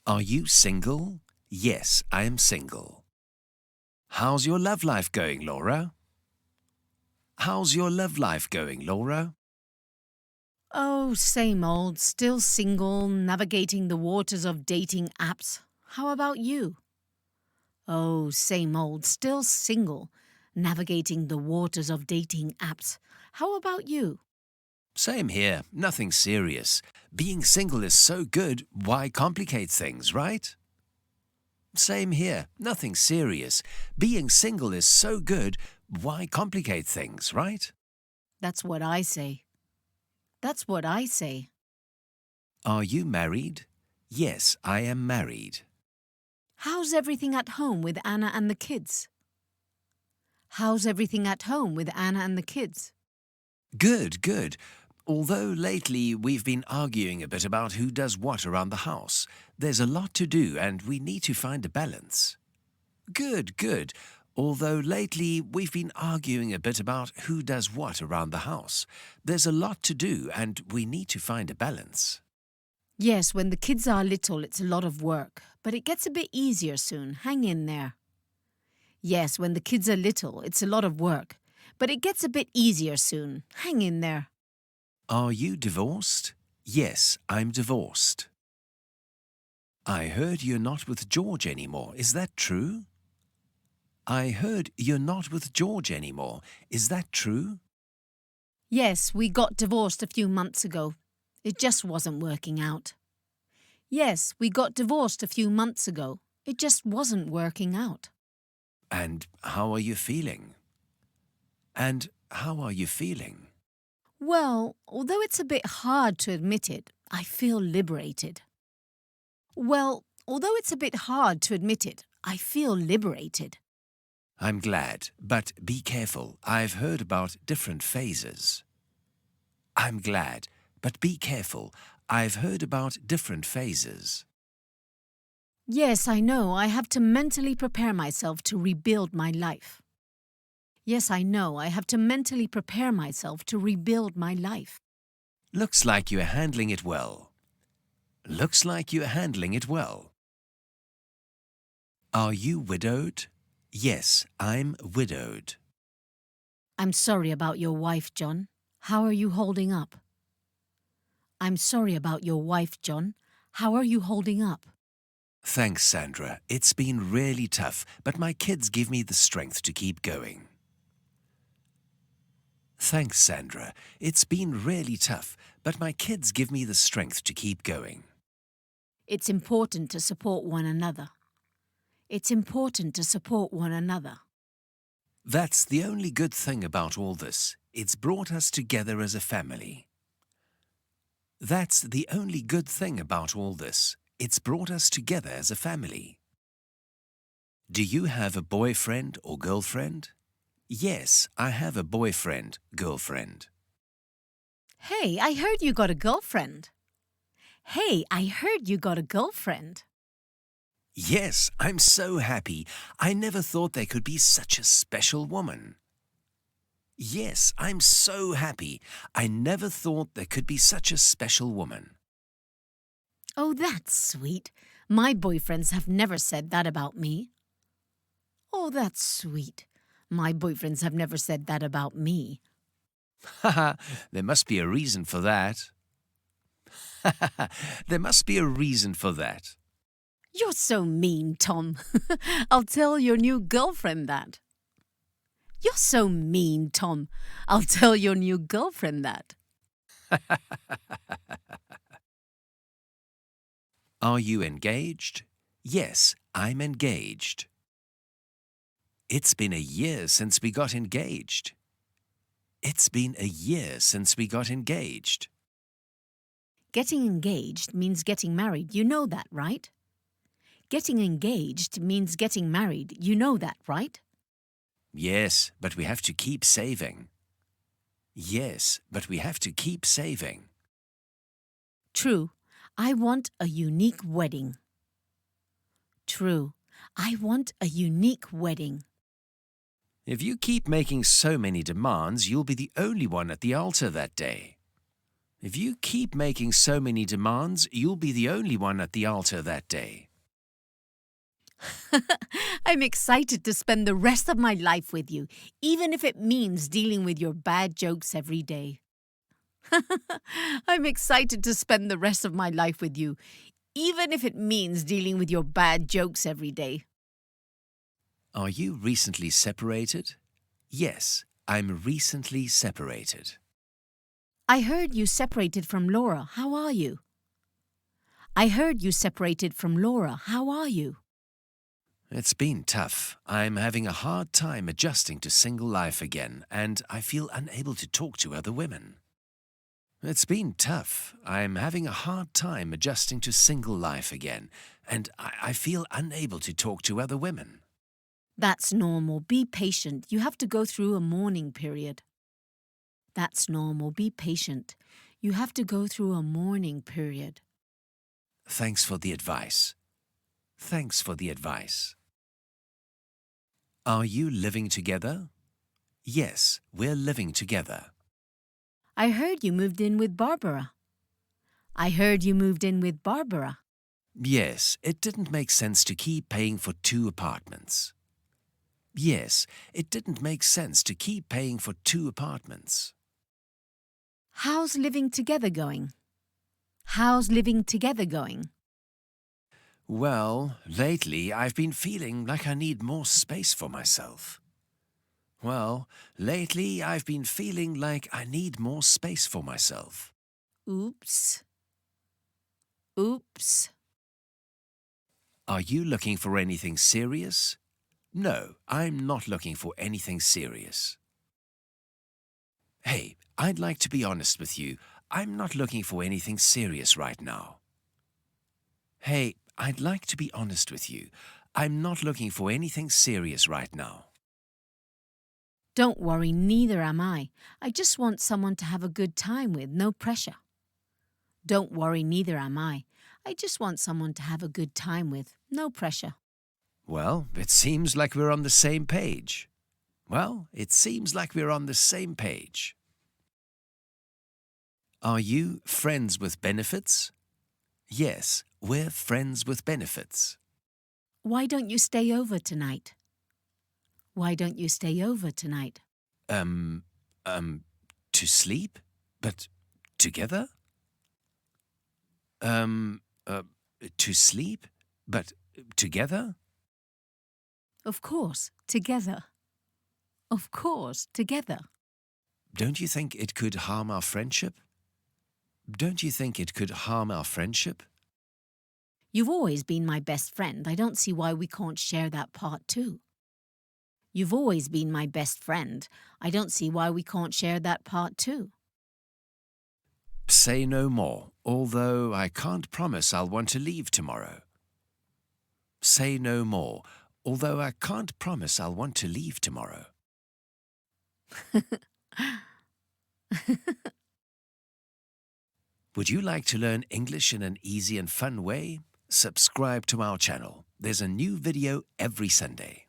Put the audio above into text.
Are you single? Yes, I am single. How's your love life going, Laura? How's your love life going, Laura? Oh, same old, still single, navigating the waters of dating apps. How about you? Oh, same old, still single, navigating the waters of dating apps. How about you? Same here, nothing serious. Being single is so good, why complicate things, right? Same here, nothing serious. Being single is so good, why complicate things, right? That's what I say. That's what I say. Are you married? Yes, I am married. How's everything at home with Anna and the kids? How's everything at home with Anna and the kids? Good, good. Although lately we've been arguing a bit about who does what around the house. There's a lot to do and we need to find a balance. Good, good. Although lately we've been arguing a bit about who does what around the house. There's a lot to do and we need to find a balance. Yes, when the kids are little, it's a lot of work, but it gets a bit easier soon. Hang in there. Yes, when the kids are little, it's a lot of work, but it gets a bit easier soon. Hang in there. Are you divorced? Yes, I'm divorced. I heard you're not with George anymore. Is that true? I heard you're not with George anymore. Is that true? Yes, we got divorced a few months ago. It just wasn't working out. Yes, we got divorced a few months ago. It just wasn't working out. And how are you feeling? And how are you feeling? Well, although it's a bit hard to admit it, I feel liberated. Well, although it's a bit hard to admit it, I feel liberated. I'm glad, but be careful. I've heard about different phases. I'm glad, but be careful. I've heard about different phases. Yes, I know. I have to mentally prepare myself to rebuild my life. Yes, I know. I have to mentally prepare myself to rebuild my life. Looks like you're handling it well. Looks like you're handling it well. Are you widowed? Yes, I'm widowed. I'm sorry about your wife, John. How are you holding up? I'm sorry about your wife, John. How are you holding up? Thanks, Sandra. It's been really tough, but my kids give me the strength to keep going. Thanks, Sandra. It's been really tough, but my kids give me the strength to keep going. It's important to support one another. It's important to support one another. That's the only good thing about all this. It's brought us together as a family. That's the only good thing about all this. It's brought us together as a family. Do you have a boyfriend or girlfriend? Yes, I have a boyfriend, girlfriend. Hey, I heard you got a girlfriend. Hey, I heard you got a girlfriend. Yes, I'm so happy. I never thought there could be such a special woman. Yes, I'm so happy. I never thought there could be such a special woman. Oh, that's sweet. My boyfriends have never said that about me. Oh, that's sweet. My boyfriends have never said that about me. Haha, there must be a reason for that. There must be a reason for that. You're so mean, Tom. I'll tell your new girlfriend that. You're so mean, Tom. I'll tell your new girlfriend that. Are you engaged? Yes, I'm engaged. It's been a year since we got engaged. It's been a year since we got engaged. Getting engaged means getting married. You know that, right? Getting engaged means getting married. You know that, right? Yes, but we have to keep saving. Yes, but we have to keep saving. True. I want a unique wedding. True. I want a unique wedding. If you keep making so many demands, you'll be the only one at the altar that day. If you keep making so many demands, you'll be the only one at the altar that day. I'm excited to spend the rest of my life with you, even if it means dealing with your bad jokes every day. I'm excited to spend the rest of my life with you, even if it means dealing with your bad jokes every day. Are you recently separated? Yes, I'm recently separated. I heard you separated from Laura. How are you? I heard you separated from Laura. How are you? It's been tough. I'm having a hard time adjusting to single life again, and I feel unable to talk to other women. It's been tough. I'm having a hard time adjusting to single life again, and I feel unable to talk to other women. That's normal. Be patient. You have to go through a mourning period. That's normal. Be patient. You have to go through a mourning period. Thanks for the advice. Thanks for the advice. Are you living together? Yes, we're living together. I heard you moved in with Barbara. I heard you moved in with Barbara. Yes, it didn't make sense to keep paying for 2 apartments. Yes, it didn't make sense to keep paying for 2 apartments. How's living together going? How's living together going? Well, lately I've been feeling like I need more space for myself. Lately I've been feeling like I need more space for myself. Oops. Oops. Are you looking for anything serious? No, I'm not looking for anything serious. Hey, I'd like to be honest with you. I'm not looking for anything serious right now. Hey, I'd like to be honest with you. I'm not looking for anything serious right now. Don't worry, neither am I. I just want someone to have a good time with, no pressure. Don't worry, neither am I. I just want someone to have a good time with, no pressure. Well, it seems like we're on the same page. It seems like we're on the same page. Are you friends with benefits? Yes, we're friends with benefits. Why don't you stay over tonight? Why don't you stay over tonight? To sleep? But together? To sleep? But together? Of course, together. Of course, together. Don't you think it could harm our friendship? Don't you think it could harm our friendship? You've always been my best friend. I don't see why we can't share that part too. You've always been my best friend. I don't see why we can't share that part too. Say no more, although I can't promise I'll want to leave tomorrow. Say no more, although I can't promise I'll want to leave tomorrow. Would you like to learn English in an easy and fun way? Subscribe to our channel. There's a new video every Sunday.